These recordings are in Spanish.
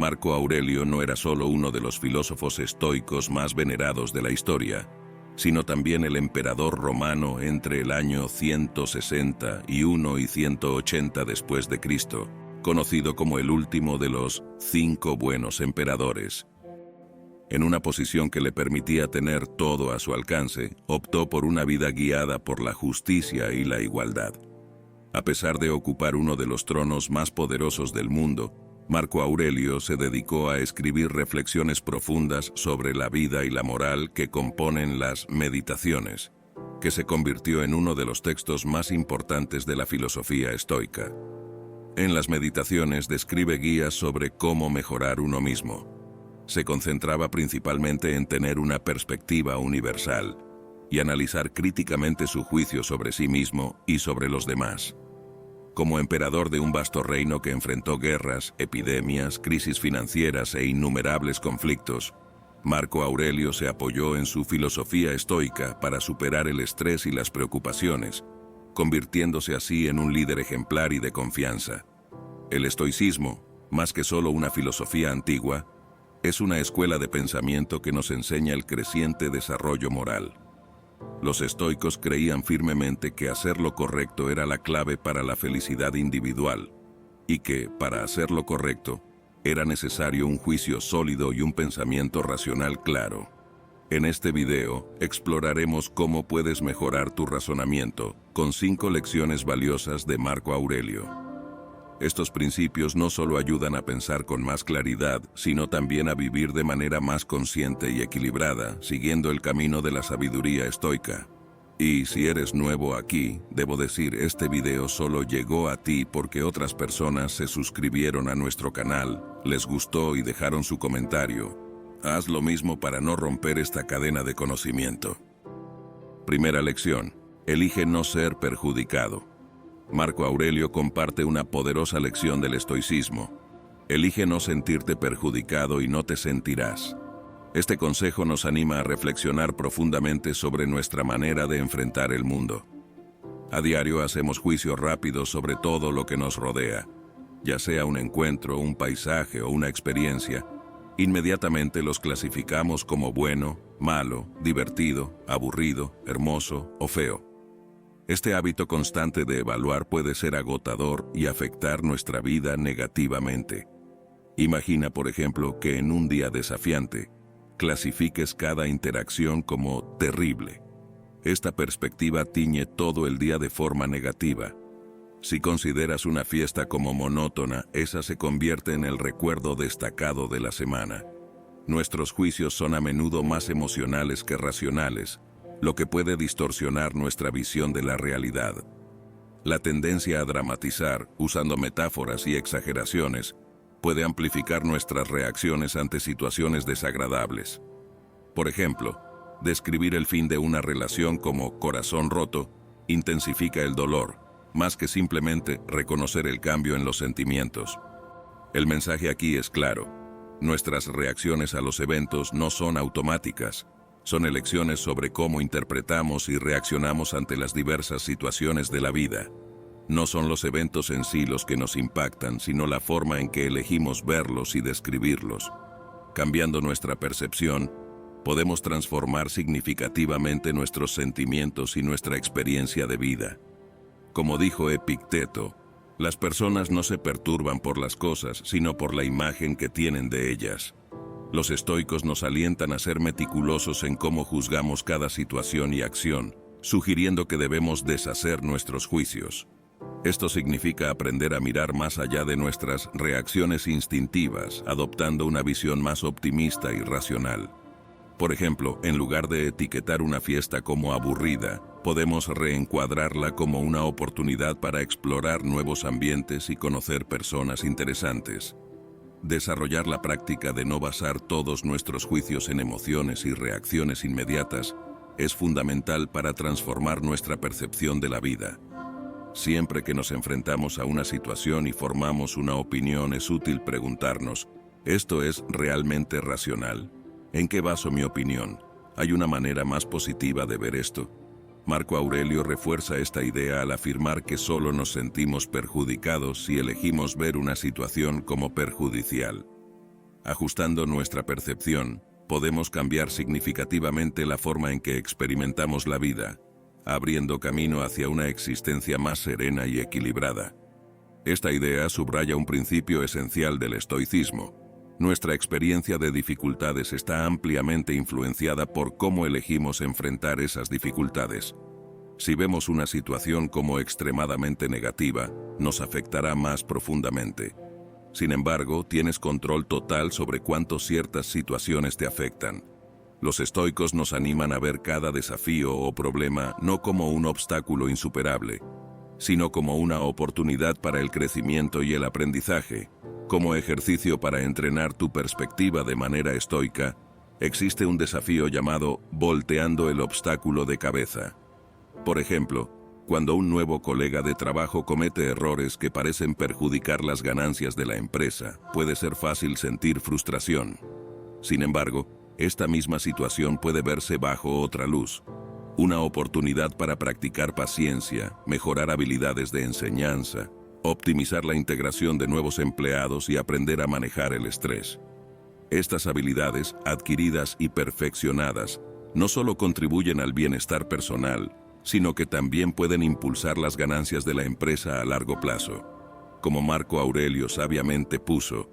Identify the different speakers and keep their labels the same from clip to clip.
Speaker 1: Marco Aurelio no era solo uno de los filósofos estoicos más venerados de la historia, sino también el emperador romano entre el año 161 y 180 después de Cristo, conocido como el último de los 5 buenos emperadores. En una posición que le permitía tener todo a su alcance, optó por una vida guiada por la justicia y la igualdad. A pesar de ocupar uno de los tronos más poderosos del mundo, Marco Aurelio se dedicó a escribir reflexiones profundas sobre la vida y la moral que componen las Meditaciones, que se convirtió en uno de los textos más importantes de la filosofía estoica. En las Meditaciones describe guías sobre cómo mejorar uno mismo. Se concentraba principalmente en tener una perspectiva universal y analizar críticamente su juicio sobre sí mismo y sobre los demás. Como emperador de un vasto reino que enfrentó guerras, epidemias, crisis financieras e innumerables conflictos, Marco Aurelio se apoyó en su filosofía estoica para superar el estrés y las preocupaciones, convirtiéndose así en un líder ejemplar y de confianza. El estoicismo, más que solo una filosofía antigua, es una escuela de pensamiento que nos enseña el creciente desarrollo moral. Los estoicos creían firmemente que hacer lo correcto era la clave para la felicidad individual, y que, para hacer lo correcto, era necesario un juicio sólido y un pensamiento racional claro. En este video, exploraremos cómo puedes mejorar tu razonamiento con 5 lecciones valiosas de Marco Aurelio. Estos principios no solo ayudan a pensar con más claridad, sino también a vivir de manera más consciente y equilibrada, siguiendo el camino de la sabiduría estoica. Y si eres nuevo aquí, debo decir, este video solo llegó a ti porque otras personas se suscribieron a nuestro canal, les gustó y dejaron su comentario. Haz lo mismo para no romper esta cadena de conocimiento. Primera lección: elige no ser perjudicado. Marco Aurelio comparte una poderosa lección del estoicismo. Elige no sentirte perjudicado y no te sentirás. Este consejo nos anima a reflexionar profundamente sobre nuestra manera de enfrentar el mundo. A diario hacemos juicios rápidos sobre todo lo que nos rodea, ya sea un encuentro, un paisaje o una experiencia. Inmediatamente los clasificamos como bueno, malo, divertido, aburrido, hermoso o feo. Este hábito constante de evaluar puede ser agotador y afectar nuestra vida negativamente. Imagina, por ejemplo, que en un día desafiante, clasifiques cada interacción como terrible. Esta perspectiva tiñe todo el día de forma negativa. Si consideras una fiesta como monótona, esa se convierte en el recuerdo destacado de la semana. Nuestros juicios son a menudo más emocionales que racionales, lo que puede distorsionar nuestra visión de la realidad. La tendencia a dramatizar, usando metáforas y exageraciones, puede amplificar nuestras reacciones ante situaciones desagradables. Por ejemplo, describir el fin de una relación como corazón roto intensifica el dolor, más que simplemente reconocer el cambio en los sentimientos. El mensaje aquí es claro: nuestras reacciones a los eventos no son automáticas. Son elecciones sobre cómo interpretamos y reaccionamos ante las diversas situaciones de la vida. No son los eventos en sí los que nos impactan, sino la forma en que elegimos verlos y describirlos. Cambiando nuestra percepción, podemos transformar significativamente nuestros sentimientos y nuestra experiencia de vida. Como dijo Epicteto, las personas no se perturban por las cosas, sino por la imagen que tienen de ellas. Los estoicos nos alientan a ser meticulosos en cómo juzgamos cada situación y acción, sugiriendo que debemos deshacer nuestros juicios. Esto significa aprender a mirar más allá de nuestras reacciones instintivas, adoptando una visión más optimista y racional. Por ejemplo, en lugar de etiquetar una fiesta como aburrida, podemos reencuadrarla como una oportunidad para explorar nuevos ambientes y conocer personas interesantes. Desarrollar la práctica de no basar todos nuestros juicios en emociones y reacciones inmediatas es fundamental para transformar nuestra percepción de la vida. Siempre que nos enfrentamos a una situación y formamos una opinión, es útil preguntarnos: ¿esto es realmente racional? ¿En qué baso mi opinión? ¿Hay una manera más positiva de ver esto? Marco Aurelio refuerza esta idea al afirmar que solo nos sentimos perjudicados si elegimos ver una situación como perjudicial. Ajustando nuestra percepción, podemos cambiar significativamente la forma en que experimentamos la vida, abriendo camino hacia una existencia más serena y equilibrada. Esta idea subraya un principio esencial del estoicismo. Nuestra experiencia de dificultades está ampliamente influenciada por cómo elegimos enfrentar esas dificultades. Si vemos una situación como extremadamente negativa, nos afectará más profundamente. Sin embargo, tienes control total sobre cuánto ciertas situaciones te afectan. Los estoicos nos animan a ver cada desafío o problema no como un obstáculo insuperable, sino como una oportunidad para el crecimiento y el aprendizaje. Como ejercicio para entrenar tu perspectiva de manera estoica, existe un desafío llamado volteando el obstáculo de cabeza. Por ejemplo, cuando un nuevo colega de trabajo comete errores que parecen perjudicar las ganancias de la empresa, puede ser fácil sentir frustración. Sin embargo, esta misma situación puede verse bajo otra luz. Una oportunidad para practicar paciencia, mejorar habilidades de enseñanza, optimizar la integración de nuevos empleados y aprender a manejar el estrés. Estas habilidades, adquiridas y perfeccionadas, no solo contribuyen al bienestar personal, sino que también pueden impulsar las ganancias de la empresa a largo plazo. Como Marco Aurelio sabiamente puso,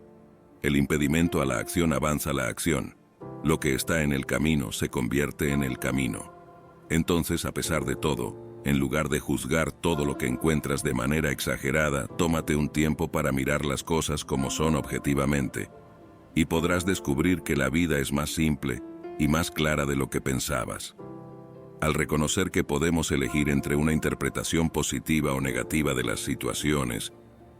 Speaker 1: el impedimento a la acción avanza la acción. Lo que está en el camino se convierte en el camino. Entonces, a pesar de todo, en lugar de juzgar todo lo que encuentras de manera exagerada, tómate un tiempo para mirar las cosas como son objetivamente, y podrás descubrir que la vida es más simple y más clara de lo que pensabas. Al reconocer que podemos elegir entre una interpretación positiva o negativa de las situaciones,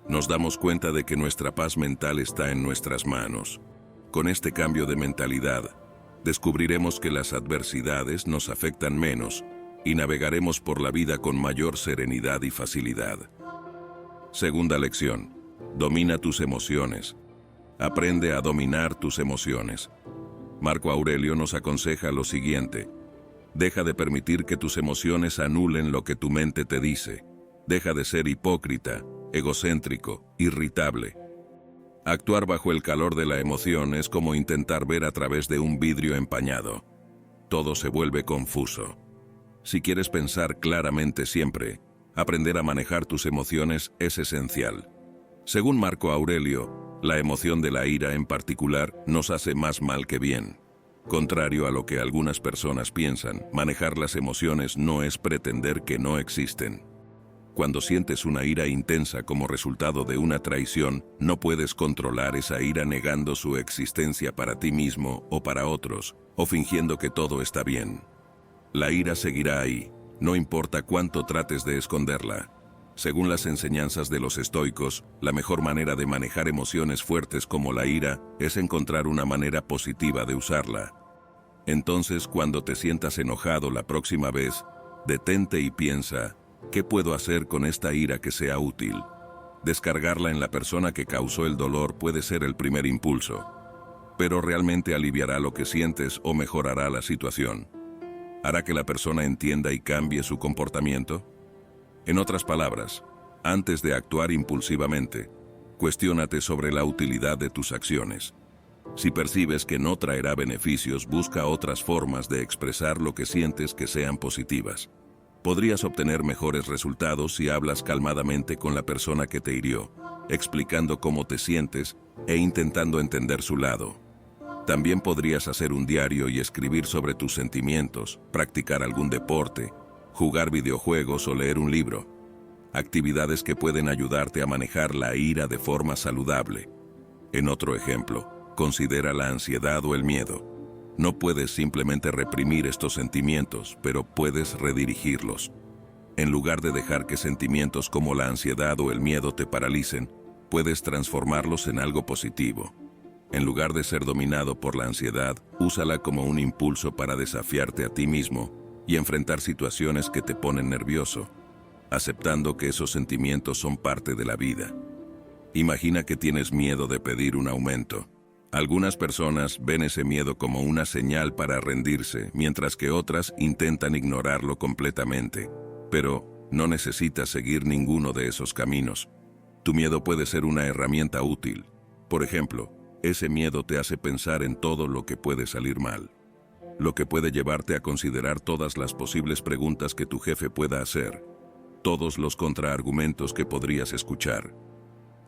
Speaker 1: nos damos cuenta de que nuestra paz mental está en nuestras manos. Con este cambio de mentalidad, descubriremos que las adversidades nos afectan menos y navegaremos por la vida con mayor serenidad y facilidad. Segunda lección: domina tus emociones. Aprende a dominar tus emociones. Marco Aurelio nos aconseja lo siguiente: deja de permitir que tus emociones anulen lo que tu mente te dice. Deja de ser hipócrita, egocéntrico, irritable. Actuar bajo el calor de la emoción es como intentar ver a través de un vidrio empañado. Todo se vuelve confuso. Si quieres pensar claramente siempre, aprender a manejar tus emociones es esencial. Según Marco Aurelio, la emoción de la ira en particular nos hace más mal que bien. Contrario a lo que algunas personas piensan, manejar las emociones no es pretender que no existen. Cuando sientes una ira intensa como resultado de una traición, no puedes controlar esa ira negando su existencia para ti mismo o para otros, o fingiendo que todo está bien. La ira seguirá ahí, no importa cuánto trates de esconderla. Según las enseñanzas de los estoicos, la mejor manera de manejar emociones fuertes como la ira es encontrar una manera positiva de usarla. Entonces, cuando te sientas enojado la próxima vez, detente y piensa: ¿qué puedo hacer con esta ira que sea útil? Descargarla en la persona que causó el dolor puede ser el primer impulso, pero ¿realmente aliviará lo que sientes o mejorará la situación? ¿Hará que la persona entienda y cambie su comportamiento? En otras palabras, antes de actuar impulsivamente, cuestiónate sobre la utilidad de tus acciones. Si percibes que no traerá beneficios, busca otras formas de expresar lo que sientes que sean positivas. Podrías obtener mejores resultados si hablas calmadamente con la persona que te hirió, explicando cómo te sientes e intentando entender su lado. También podrías hacer un diario y escribir sobre tus sentimientos, practicar algún deporte, jugar videojuegos o leer un libro. Actividades que pueden ayudarte a manejar la ira de forma saludable. En otro ejemplo, considera la ansiedad o el miedo. No puedes simplemente reprimir estos sentimientos, pero puedes redirigirlos. En lugar de dejar que sentimientos como la ansiedad o el miedo te paralicen, puedes transformarlos en algo positivo. En lugar de ser dominado por la ansiedad, úsala como un impulso para desafiarte a ti mismo y enfrentar situaciones que te ponen nervioso, aceptando que esos sentimientos son parte de la vida. Imagina que tienes miedo de pedir un aumento. Algunas personas ven ese miedo como una señal para rendirse, mientras que otras intentan ignorarlo completamente. Pero no necesitas seguir ninguno de esos caminos. Tu miedo puede ser una herramienta útil. Por ejemplo, ese miedo te hace pensar en todo lo que puede salir mal, lo que puede llevarte a considerar todas las posibles preguntas que tu jefe pueda hacer, todos los contraargumentos que podrías escuchar.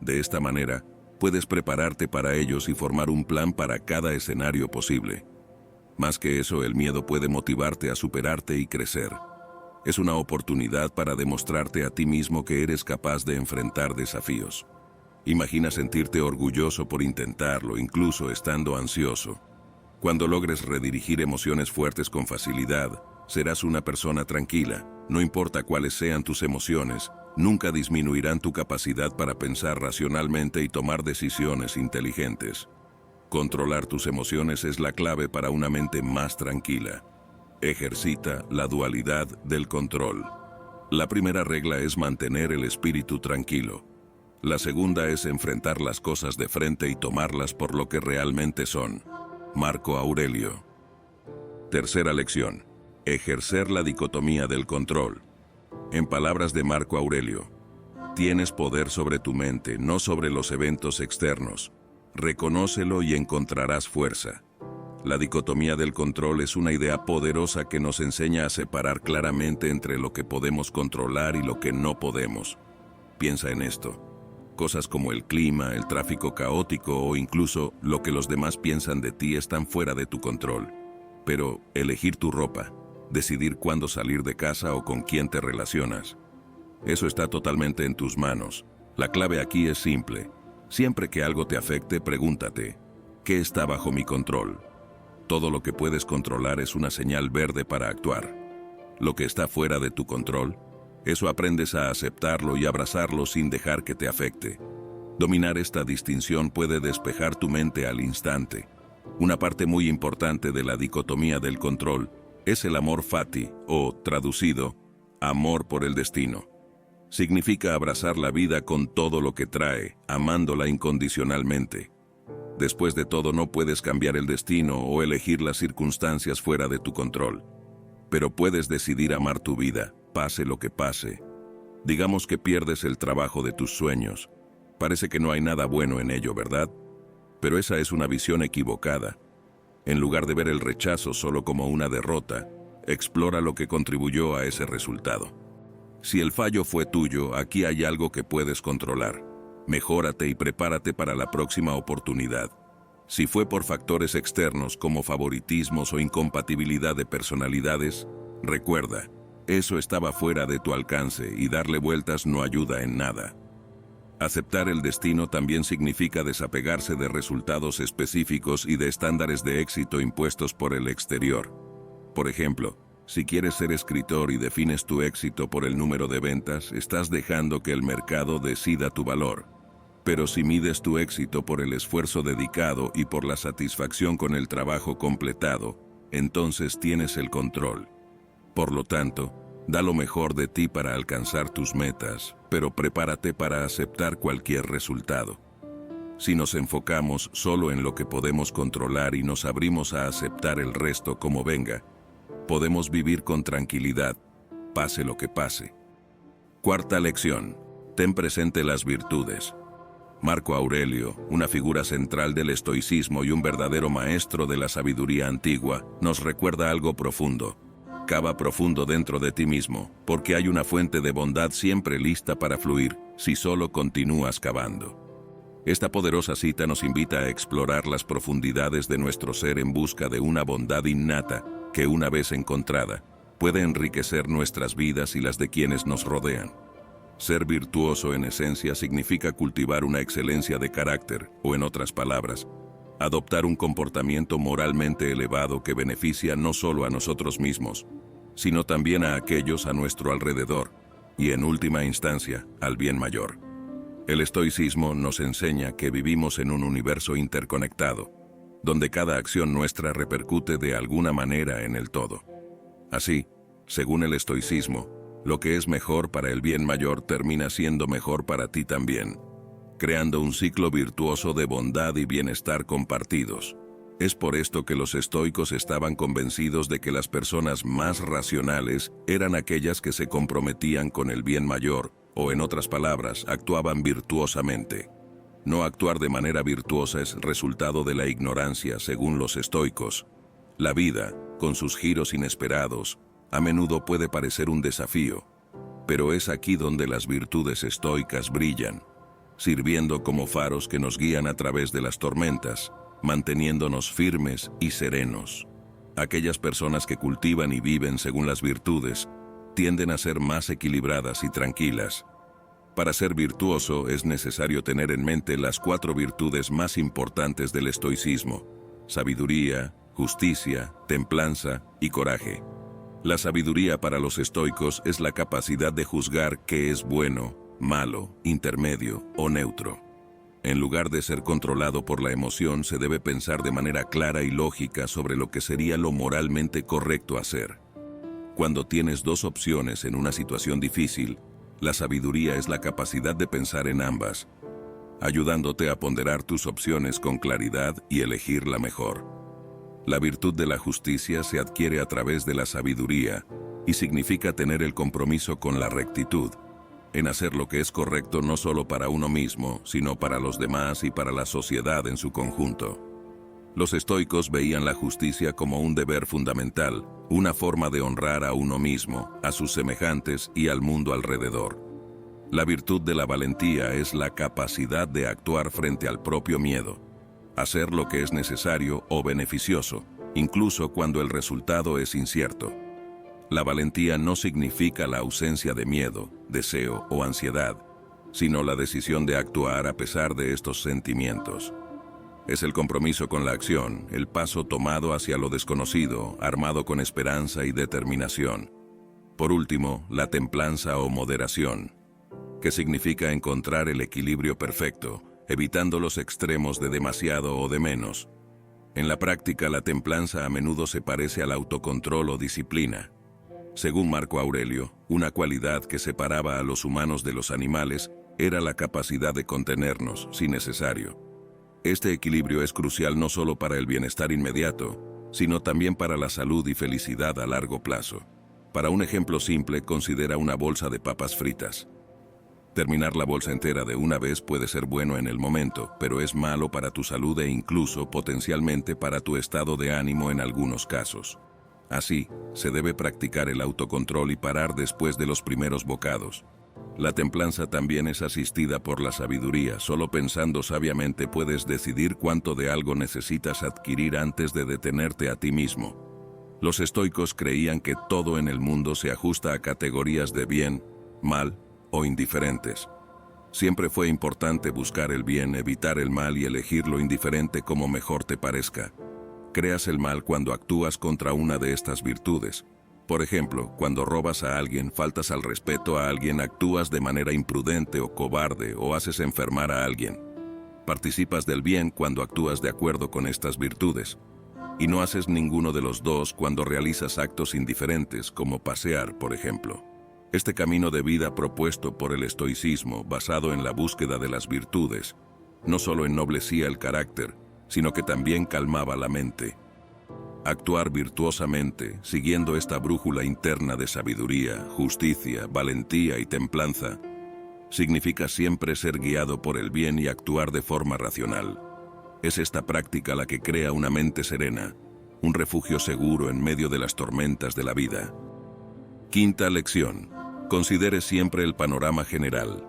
Speaker 1: De esta manera, puedes prepararte para ellos y formar un plan para cada escenario posible. Más que eso, el miedo puede motivarte a superarte y crecer. Es una oportunidad para demostrarte a ti mismo que eres capaz de enfrentar desafíos. Imagina sentirte orgulloso por intentarlo, incluso estando ansioso. Cuando logres redirigir emociones fuertes con facilidad, serás una persona tranquila. No importa cuáles sean tus emociones, nunca disminuirán tu capacidad para pensar racionalmente y tomar decisiones inteligentes. Controlar tus emociones es la clave para una mente más tranquila. Ejercita la dualidad del control. La primera regla es mantener el espíritu tranquilo. La segunda es enfrentar las cosas de frente y tomarlas por lo que realmente son. Marco Aurelio. Tercera lección. Ejercer la dicotomía del control. En palabras de Marco Aurelio, tienes poder sobre tu mente, no sobre los eventos externos. Reconócelo y encontrarás fuerza. La dicotomía del control es una idea poderosa que nos enseña a separar claramente entre lo que podemos controlar y lo que no podemos. Piensa en esto. Cosas como el clima, el tráfico caótico o incluso lo que los demás piensan de ti están fuera de tu control. Pero elegir tu ropa, decidir cuándo salir de casa o con quién te relacionas, eso está totalmente en tus manos. La clave aquí es simple. Siempre que algo te afecte, pregúntate, ¿qué está bajo mi control? Todo lo que puedes controlar es una señal verde para actuar. Lo que está fuera de tu control, eso aprendes a aceptarlo y abrazarlo sin dejar que te afecte. Dominar esta distinción puede despejar tu mente al instante. Una parte muy importante de la dicotomía del control es el amor fati, o, traducido, amor por el destino. Significa abrazar la vida con todo lo que trae, amándola incondicionalmente. Después de todo, no puedes cambiar el destino o elegir las circunstancias fuera de tu control. Pero puedes decidir amar tu vida, pase lo que pase. Digamos que pierdes el trabajo de tus sueños. Parece que no hay nada bueno en ello, ¿verdad? Pero esa es una visión equivocada. En lugar de ver el rechazo solo como una derrota, explora lo que contribuyó a ese resultado. Si el fallo fue tuyo, aquí hay algo que puedes controlar. Mejórate y prepárate para la próxima oportunidad. Si fue por factores externos como favoritismos o incompatibilidad de personalidades, recuerda, eso estaba fuera de tu alcance y darle vueltas no ayuda en nada. Aceptar el destino también significa desapegarse de resultados específicos y de estándares de éxito impuestos por el exterior. Por ejemplo, si quieres ser escritor y defines tu éxito por el número de ventas, estás dejando que el mercado decida tu valor. Pero si mides tu éxito por el esfuerzo dedicado y por la satisfacción con el trabajo completado, entonces tienes el control. Por lo tanto, da lo mejor de ti para alcanzar tus metas, pero prepárate para aceptar cualquier resultado. Si nos enfocamos solo en lo que podemos controlar y nos abrimos a aceptar el resto como venga, podemos vivir con tranquilidad, pase lo que pase. Cuarta lección. Ten presente las virtudes. Marco Aurelio, una figura central del estoicismo y un verdadero maestro de la sabiduría antigua, nos recuerda algo profundo. Cava profundo dentro de ti mismo, porque hay una fuente de bondad siempre lista para fluir, si solo continúas cavando. Esta poderosa cita nos invita a explorar las profundidades de nuestro ser en busca de una bondad innata que, una vez encontrada, puede enriquecer nuestras vidas y las de quienes nos rodean. Ser virtuoso en esencia significa cultivar una excelencia de carácter, o en otras palabras, adoptar un comportamiento moralmente elevado que beneficia no solo a nosotros mismos, sino también a aquellos a nuestro alrededor, y en última instancia, al bien mayor. El estoicismo nos enseña que vivimos en un universo interconectado, donde cada acción nuestra repercute de alguna manera en el todo. Así, según el estoicismo, lo que es mejor para el bien mayor termina siendo mejor para ti también, creando un ciclo virtuoso de bondad y bienestar compartidos. Es por esto que los estoicos estaban convencidos de que las personas más racionales eran aquellas que se comprometían con el bien mayor, o en otras palabras, actuaban virtuosamente. No actuar de manera virtuosa es resultado de la ignorancia, según los estoicos. La vida, con sus giros inesperados, a menudo puede parecer un desafío, pero es aquí donde las virtudes estoicas brillan, sirviendo como faros que nos guían a través de las tormentas, manteniéndonos firmes y serenos. Aquellas personas que cultivan y viven según las virtudes tienden a ser más equilibradas y tranquilas. Para ser virtuoso es necesario tener en mente las 4 virtudes más importantes del estoicismo: sabiduría, justicia, templanza y coraje. La sabiduría para los estoicos es la capacidad de juzgar qué es bueno, malo, intermedio o neutro. En lugar de ser controlado por la emoción, se debe pensar de manera clara y lógica sobre lo que sería lo moralmente correcto hacer. Cuando tienes 2 opciones en una situación difícil, la sabiduría es la capacidad de pensar en ambas, ayudándote a ponderar tus opciones con claridad y elegir la mejor. La virtud de la justicia se adquiere a través de la sabiduría y significa tener el compromiso con la rectitud, en hacer lo que es correcto no solo para uno mismo, sino para los demás y para la sociedad en su conjunto. Los estoicos veían la justicia como un deber fundamental, una forma de honrar a uno mismo, a sus semejantes y al mundo alrededor. La virtud de la valentía es la capacidad de actuar frente al propio miedo, hacer lo que es necesario o beneficioso, incluso cuando el resultado es incierto. La valentía no significa la ausencia de miedo, deseo o ansiedad, sino la decisión de actuar a pesar de estos sentimientos. Es el compromiso con la acción, el paso tomado hacia lo desconocido, armado con esperanza y determinación. Por último, la templanza o moderación, que significa encontrar el equilibrio perfecto, evitando los extremos de demasiado o de menos. En la práctica, la templanza a menudo se parece al autocontrol o disciplina. Según Marco Aurelio, una cualidad que separaba a los humanos de los animales era la capacidad de contenernos, si necesario. Este equilibrio es crucial no solo para el bienestar inmediato, sino también para la salud y felicidad a largo plazo. Para un ejemplo simple, considera una bolsa de papas fritas. Terminar la bolsa entera de una vez puede ser bueno en el momento, pero es malo para tu salud e incluso potencialmente para tu estado de ánimo en algunos casos. Así, se debe practicar el autocontrol y parar después de los primeros bocados. La templanza también es asistida por la sabiduría. Solo pensando sabiamente puedes decidir cuánto de algo necesitas adquirir antes de detenerte a ti mismo. Los estoicos creían que todo en el mundo se ajusta a categorías de bien, mal o indiferentes. Siempre fue importante buscar el bien, evitar el mal y elegir lo indiferente como mejor te parezca. Creas el mal cuando actúas contra una de estas virtudes. Por ejemplo, cuando robas a alguien, faltas al respeto a alguien, actúas de manera imprudente o cobarde o haces enfermar a alguien. Participas del bien cuando actúas de acuerdo con estas virtudes. Y no haces ninguno de los dos cuando realizas actos indiferentes, como pasear, por ejemplo. Este camino de vida propuesto por el estoicismo, basado en la búsqueda de las virtudes, no solo ennoblecía el carácter, sino que también calmaba la mente. Actuar virtuosamente, siguiendo esta brújula interna de sabiduría, justicia, valentía y templanza, significa siempre ser guiado por el bien y actuar de forma racional. Es esta práctica la que crea una mente serena, un refugio seguro en medio de las tormentas de la vida. Quinta lección: considere siempre el panorama general.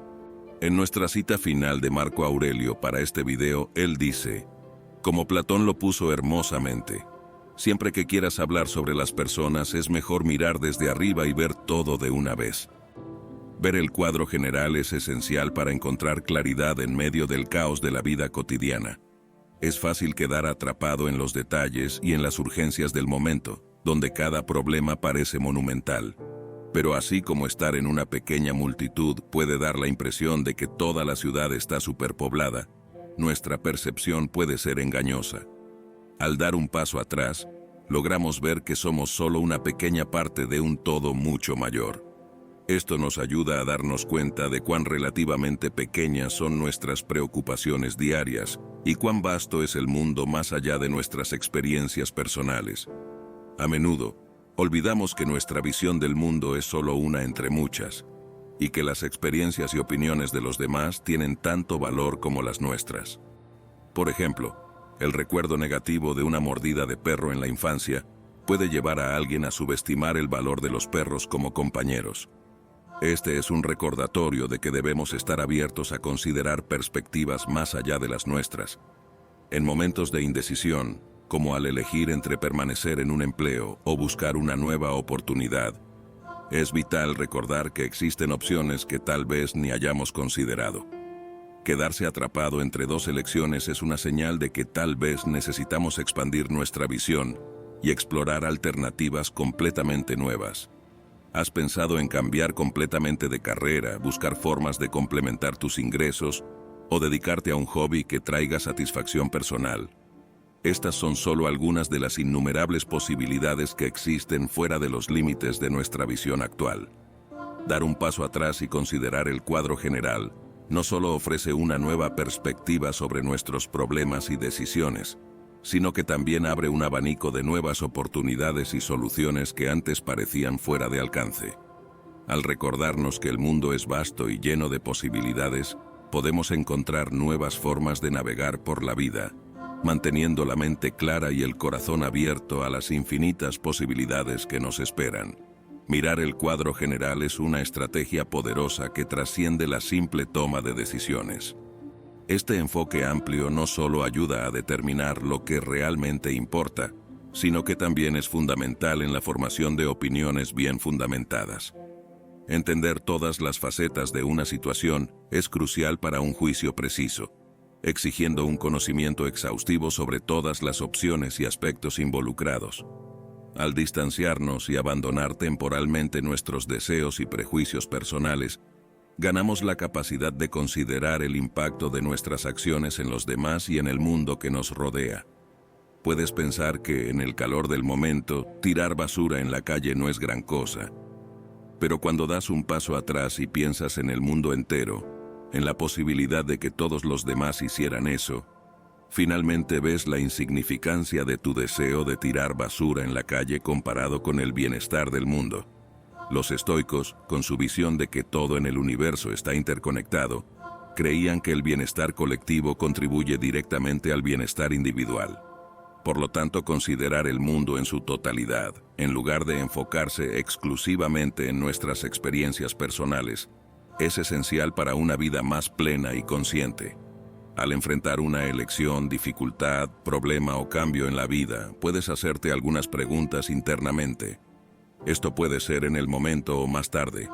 Speaker 1: En nuestra cita final de Marco Aurelio para este video, él dice: como Platón lo puso hermosamente, siempre que quieras hablar sobre las personas es mejor mirar desde arriba y ver todo de una vez. Ver el cuadro general es esencial para encontrar claridad en medio del caos de la vida cotidiana. Es fácil quedar atrapado en los detalles y en las urgencias del momento, donde cada problema parece monumental. Pero así como estar en una pequeña multitud puede dar la impresión de que toda la ciudad está superpoblada, nuestra percepción puede ser engañosa. Al dar un paso atrás, logramos ver que somos solo una pequeña parte de un todo mucho mayor. Esto nos ayuda a darnos cuenta de cuán relativamente pequeñas son nuestras preocupaciones diarias y cuán vasto es el mundo más allá de nuestras experiencias personales. A menudo, olvidamos que nuestra visión del mundo es solo una entre muchas. y que las experiencias y opiniones de los demás tienen tanto valor como las nuestras. Por ejemplo, el recuerdo negativo de una mordida de perro en la infancia puede llevar a alguien a subestimar el valor de los perros como compañeros. Este es un recordatorio de que debemos estar abiertos a considerar perspectivas más allá de las nuestras. En momentos de indecisión, como al elegir entre permanecer en un empleo o buscar una nueva oportunidad, es vital recordar que existen opciones que tal vez ni hayamos considerado. Quedarse atrapado entre dos elecciones es una señal de que tal vez necesitamos expandir nuestra visión y explorar alternativas completamente nuevas. ¿Has pensado en cambiar completamente de carrera, buscar formas de complementar tus ingresos o dedicarte a un hobby que traiga satisfacción personal? Estas son solo algunas de las innumerables posibilidades que existen fuera de los límites de nuestra visión actual. Dar un paso atrás y considerar el cuadro general no solo ofrece una nueva perspectiva sobre nuestros problemas y decisiones, sino que también abre un abanico de nuevas oportunidades y soluciones que antes parecían fuera de alcance. Al recordarnos que el mundo es vasto y lleno de posibilidades, podemos encontrar nuevas formas de navegar por la vida, manteniendo la mente clara y el corazón abierto a las infinitas posibilidades que nos esperan. Mirar el cuadro general es una estrategia poderosa que trasciende la simple toma de decisiones. Este enfoque amplio no solo ayuda a determinar lo que realmente importa, sino que también es fundamental en la formación de opiniones bien fundamentadas. Entender todas las facetas de una situación es crucial para un juicio preciso, exigiendo un conocimiento exhaustivo sobre todas las opciones y aspectos involucrados. Al distanciarnos y abandonar temporalmente nuestros deseos y prejuicios personales, ganamos la capacidad de considerar el impacto de nuestras acciones en los demás y en el mundo que nos rodea. Puedes pensar que, en el calor del momento, tirar basura en la calle no es gran cosa. Pero cuando das un paso atrás y piensas en el mundo entero, en la posibilidad de que todos los demás hicieran eso, finalmente ves la insignificancia de tu deseo de tirar basura en la calle comparado con el bienestar del mundo. Los estoicos, con su visión de que todo en el universo está interconectado, creían que el bienestar colectivo contribuye directamente al bienestar individual. Por lo tanto, considerar el mundo en su totalidad, en lugar de enfocarse exclusivamente en nuestras experiencias personales, es esencial para una vida más plena y consciente. Al enfrentar una elección, dificultad, problema o cambio en la vida, puedes hacerte algunas preguntas internamente. Esto puede ser en el momento o más tarde.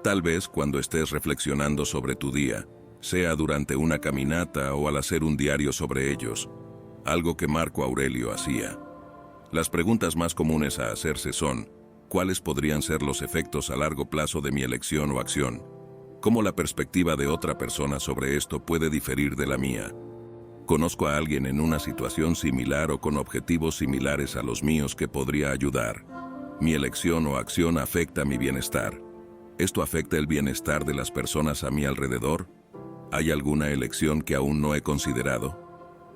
Speaker 1: Tal vez cuando estés reflexionando sobre tu día, sea durante una caminata o al hacer un diario sobre ellos, algo que Marco Aurelio hacía. Las preguntas más comunes a hacerse son: ¿cuáles podrían ser los efectos a largo plazo de mi elección o acción? ¿Cómo la perspectiva de otra persona sobre esto puede diferir de la mía? ¿Conozco a alguien en una situación similar o con objetivos similares a los míos que podría ayudar? ¿Mi elección o acción afecta mi bienestar? ¿Esto afecta el bienestar de las personas a mi alrededor? ¿Hay alguna elección que aún no he considerado?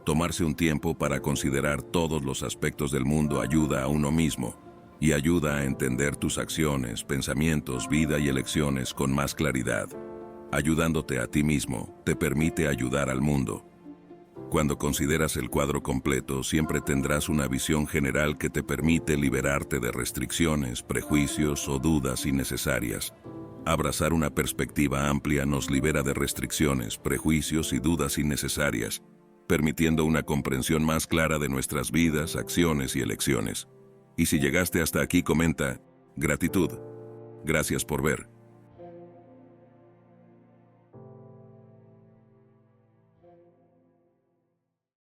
Speaker 1: Tomarse un tiempo para considerar todos los aspectos del mundo ayuda a uno mismo y ayuda a entender tus acciones, pensamientos, vida y elecciones con más claridad. Ayudándote a ti mismo, te permite ayudar al mundo. Cuando consideras el cuadro completo, siempre tendrás una visión general que te permite liberarte de restricciones, prejuicios o dudas innecesarias. Abrazar una perspectiva amplia nos libera de restricciones, prejuicios y dudas innecesarias, permitiendo una comprensión más clara de nuestras vidas, acciones y elecciones. Y si llegaste hasta aquí, comenta: gratitud. Gracias por ver.